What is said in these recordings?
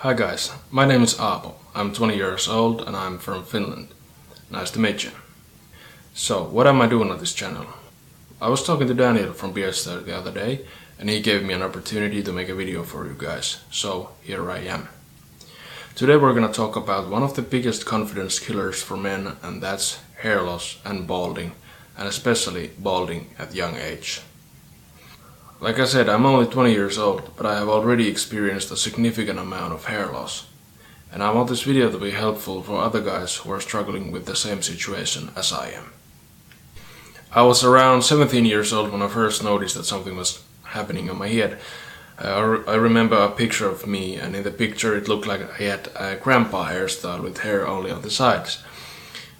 Hi guys, my name is Aapo. I'm 20 years old and I'm from Finland. Nice to meet you. So, what am I doing on this channel? I was talking to Daniel from Beardster the other day and he gave me an opportunity to make a video for you guys. So, here I am. Today we're gonna talk about one of the biggest confidence killers for men, and that's hair loss and balding, and especially balding at young age. Like I said, I'm only 20 years old, but I have already experienced a significant amount of hair loss. And I want this video to be helpful for other guys who are struggling with the same situation as I am. I was around 17 years old when I first noticed that something was happening on my head. I remember a picture of me, and in the picture it looked like I had a grandpa hairstyle with hair only on the sides.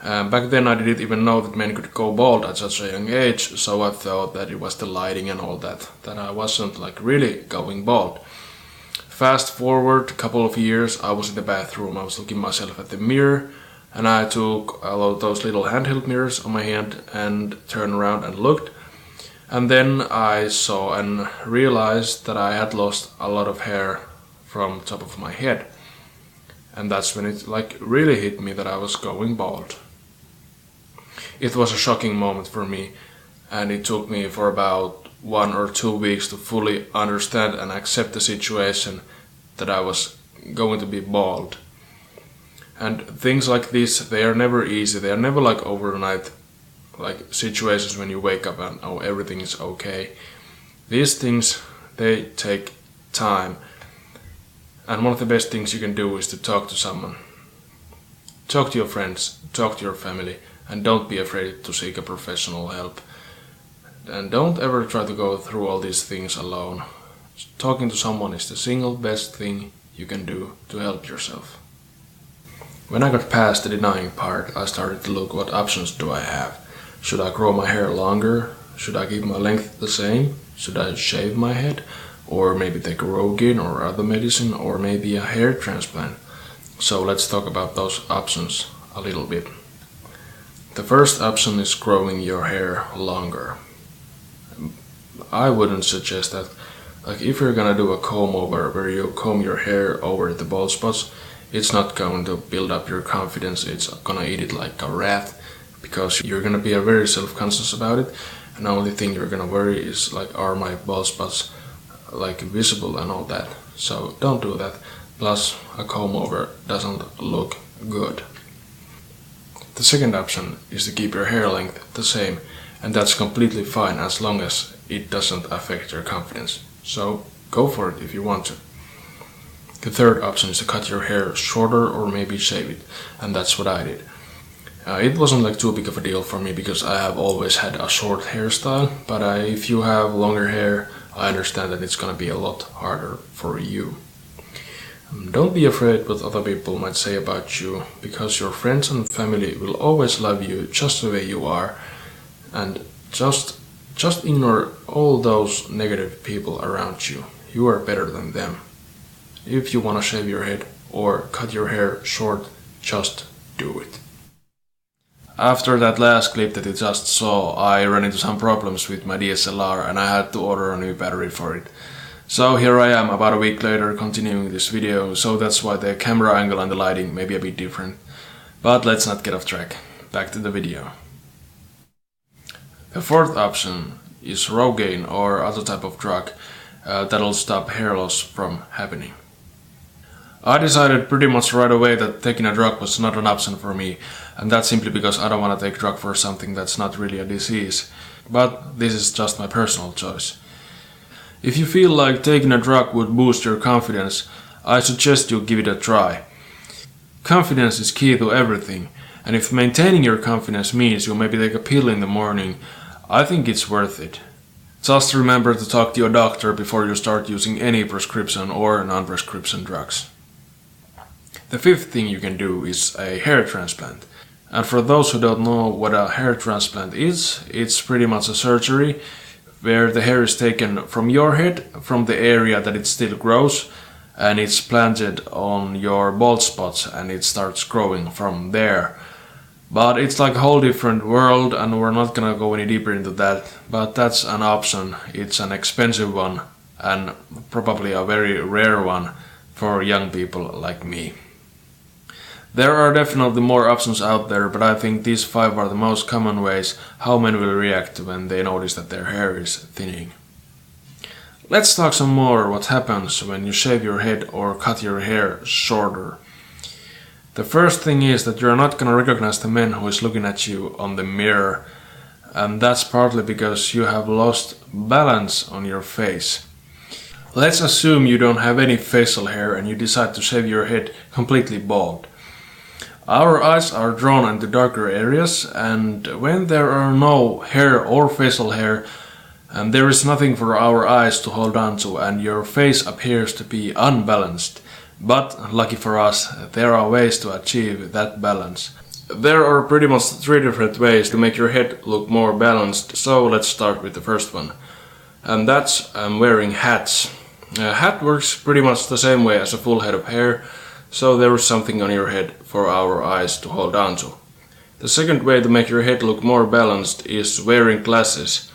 Back then I didn't even know that men could go bald at such a young age, so I thought that it was the lighting and all that I wasn't really going bald. Fast forward a couple of years, I was in the bathroom, I was looking myself at the mirror, and I took all of those little handheld mirrors on my hand and turned around and looked. And then I saw and realized that I had lost a lot of hair from top of my head. And that's when it really hit me that I was going bald. It was a shocking moment for me, and it took me for about 1 or 2 weeks to fully understand and accept the situation that I was going to be bald. And things like this, they are never easy, they are never overnight situations when you wake up and oh, everything is okay. These things, they take time, and one of the best things you can do is to talk to someone. Talk to your friends, talk to your family, and don't be afraid to seek a professional help. And don't ever try to go through all these things alone. Talking to someone is the single best thing you can do to help yourself. When I got past the denying part, I started to look what options do I have. Should I grow my hair longer? Should I keep my length the same? Should I shave my head? Or maybe take a Rogaine or other medicine, or maybe a hair transplant? So let's talk about those options a little bit. The first option is growing your hair longer. I wouldn't suggest that. If you're gonna do a comb over where you comb your hair over the bald spots, it's not going to build up your confidence, it's gonna eat it like a rat, because you're gonna be very self-conscious about it, and the only thing you're gonna worry is are my bald spots visible and all that. So don't do that. Plus, a comb over doesn't look good. The second option is to keep your hair length the same, and that's completely fine as long as it doesn't affect your confidence. So go for it if you want to. The third option is to cut your hair shorter or maybe shave it, and that's what I did. It wasn't too big of a deal for me because I have always had a short hairstyle, but if you have longer hair, I understand that it's gonna be a lot harder for you. Don't be afraid what other people might say about you, because your friends and family will always love you just the way you are, and just ignore all those negative people around you. You are better than them. If you want to shave your head or cut your hair short, just do it. After that last clip that you just saw, I ran into some problems with my DSLR and I had to order a new battery for it. So here I am about a week later continuing this video, so that's why the camera angle and the lighting may be a bit different. But let's not get off track. Back to the video. The fourth option is Rogaine or other type of drug that'll stop hair loss from happening. I decided pretty much right away that taking a drug was not an option for me, and that's simply because I don't want to take drug for something that's not really a disease. But this is just my personal choice. If you feel like taking a drug would boost your confidence, I suggest you give it a try. Confidence is key to everything, and if maintaining your confidence means you maybe take a pill in the morning, I think it's worth it. Just remember to talk to your doctor before you start using any prescription or non-prescription drugs. The fifth thing you can do is a hair transplant. And for those who don't know what a hair transplant is, it's pretty much a surgery where the hair is taken from your head, from the area that it still grows, and it's planted on your bald spots and it starts growing from there. But it's a whole different world, and we're not gonna go any deeper into that, but that's an option. It's an expensive one and probably a very rare one, for young people like me. There are definitely more options out there, but I think these 5 are the most common ways how men will react when they notice that their hair is thinning. Let's talk some more what happens when you shave your head or cut your hair shorter. The first thing is that you're not gonna recognize the man who is looking at you on the mirror, and that's partly because you have lost balance on your face. Let's assume you don't have any facial hair and you decide to shave your head completely bald. Our eyes are drawn into darker areas, and when there are no hair or facial hair, and there is nothing for our eyes to hold on to, and your face appears to be unbalanced. But, lucky for us, there are ways to achieve that balance. There are pretty much 3 different ways to make your head look more balanced, so let's start with the first one. And that's wearing hats. A hat works pretty much the same way as a full head of hair, so there is something on your head for our eyes to hold on to. The second way to make your head look more balanced is wearing glasses.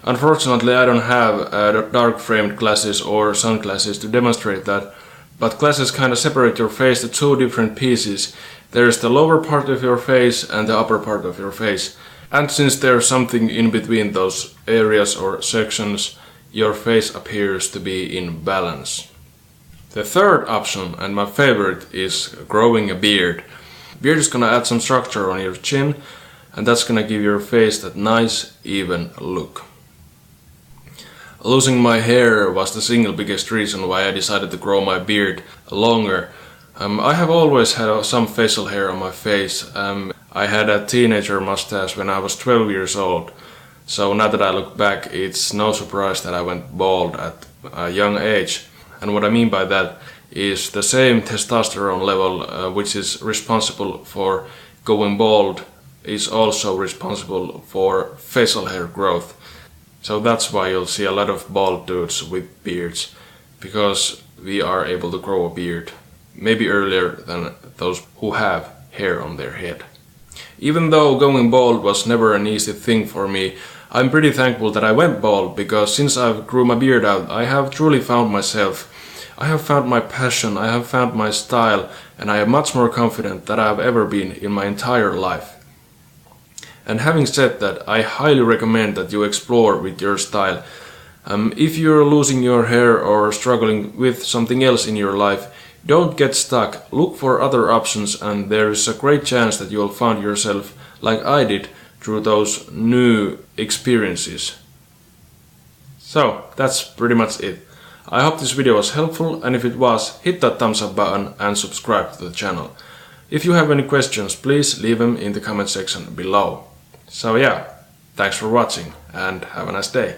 Unfortunately, I don't have dark framed glasses or sunglasses to demonstrate that, but glasses kind of separate your face to 2 different pieces. There is the lower part of your face and the upper part of your face. And since there's something in between those areas or sections, your face appears to be in balance. The third option, and my favorite, is growing a beard. Beard is gonna add some structure on your chin, and that's gonna give your face that nice, even look. Losing my hair was the single biggest reason why I decided to grow my beard longer. I have always had some facial hair on my face. I had a teenager mustache when I was 12 years old. So now that I look back, it's no surprise that I went bald at a young age. And what I mean by that is the same testosterone level which is responsible for going bald is also responsible for facial hair growth. So that's why you'll see a lot of bald dudes with beards, because we are able to grow a beard maybe earlier than those who have hair on their head. Even though going bald was never an easy thing for me, I'm pretty thankful that I went bald, because since I've grew my beard out, I have truly found myself. I have found my passion, I have found my style, and I am much more confident than I have ever been in my entire life. And having said that, I highly recommend that you explore with your style. If you're losing your hair or struggling with something else in your life, don't get stuck, look for other options, and there is a great chance that you'll find yourself, like I did, through those new experiences. So, that's pretty much it. I hope this video was helpful, and if it was, hit that thumbs up button and subscribe to the channel. If you have any questions, please leave them in the comment section below. So yeah, thanks for watching and have a nice day.